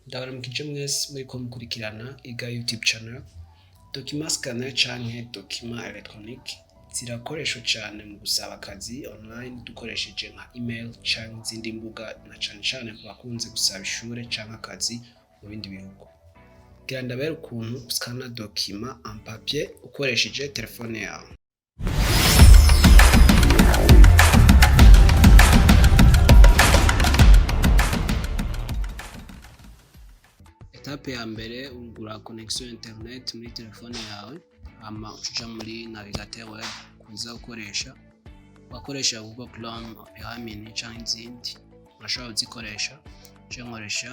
Ndabaramukije mwese muriko mukurikirana iga YouTube channel. Document scanner canke document electronique zirakoreshwa cane mu gusaba akazi online dukoresheje nka email canke izindi mbuga na cane ku bakunze gusaba ishure canke akazi mu bindi bihugu. Gira ndabere ukuntu uscana document en papier ukoresheje telefone yawe. Etape ya mbere ugura connection internet muri telefone yawe, hama ucuja muri navigateur web kuza ukoresha Google Chrome, Opera Mini canke izindi urashobora kuzikoresha. Nkoresha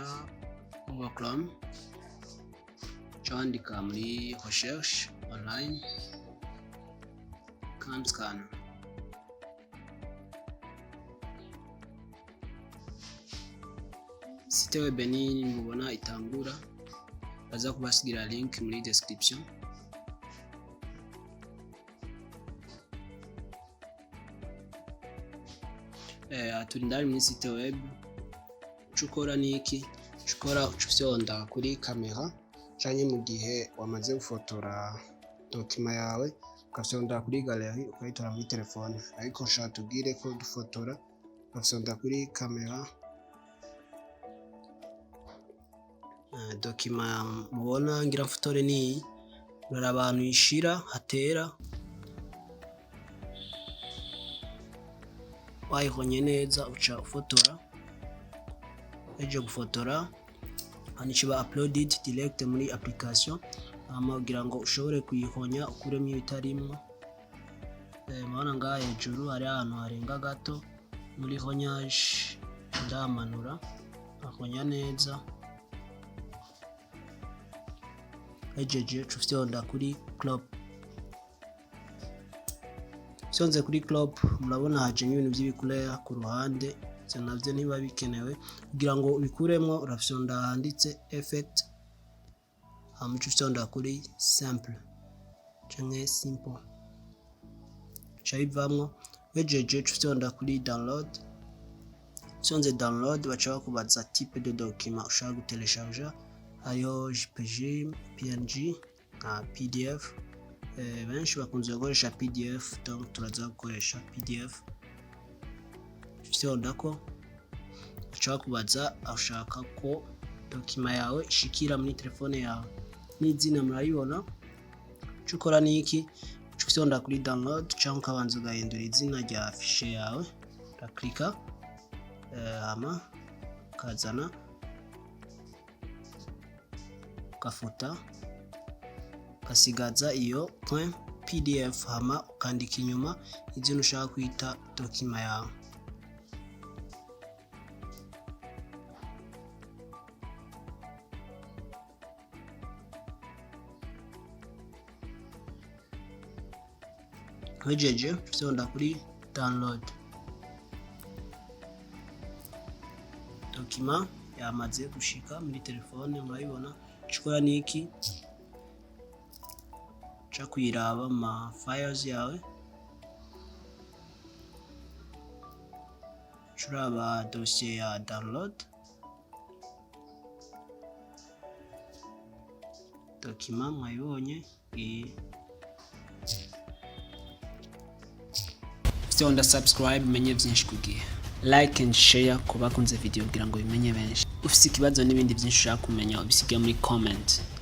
Google Chrome, candika muri recherche online cam scanner. Site web nini mubona itangura, baza kubasigira link muri description. Turi ndari muri site web. Cukora niki? Cukora ucufyonda kuri kamera canke mu gihe wamaze gufotora document yawe ukafyonda kuri galerie ukayitora muri telefone, ariko nshaka tubwire ko dufotora ukafyonda kuri kamera. Document mubona ngira mfotore ni urara abantu ishira hatera wayihonye neza uca ufotora. Eje gufotora anichiba uploaded direct muri application, ama ugira ngo ushobore kuyihonya ukuremo ibitarimwo. Mubona ngaha hejuru hari ahantu harenga gato muri honyage, ndamanura ahonya neza. Ejeje cufyonda kuri crop. Fyonze kuri crop murabona haje ibintu by'ibikuleya ku ruhande, cyo navyo niba bikenewe kugira ngo ubikuremwo urafyonda handitse effect, hama cufyonda kuri simple canke simple cayivamwo. Ejeje cufyonda kuri download. Fyonze download baca bakubaza type de document ushaka gutelecharger, ayo JPG, PNG na PDF. Benshi bakunze gukoresha PDF, donc turaza gukoresha PDF. Fyonda ko ushaka kubaza ushaka ko document yawe ishikira muri telefone yawe, n'izina murayibona. Cukora niki? Fyonda kuri download canke ukabanza ugahindura izina rya fichier yawe, uraklika hama kazana ukafuta ukasigaza iyo .pdf, hama ukandika inyuma izina ushaka kwita document yawe. Wejeje fyonda kuri download. Document yamaze gushika muri telefone murayibona. Cukora niki? Cha kuyiraba ma files yawe, curaba dossier ya download. Document mwayibonye. Fyonda subscribe menye byinshi kugihe, like and share kubakunze video kugira ngo bimenye benshi. Ufise ikibazo n'ibindi byinshi ushaka kumenya ubisige muri comment.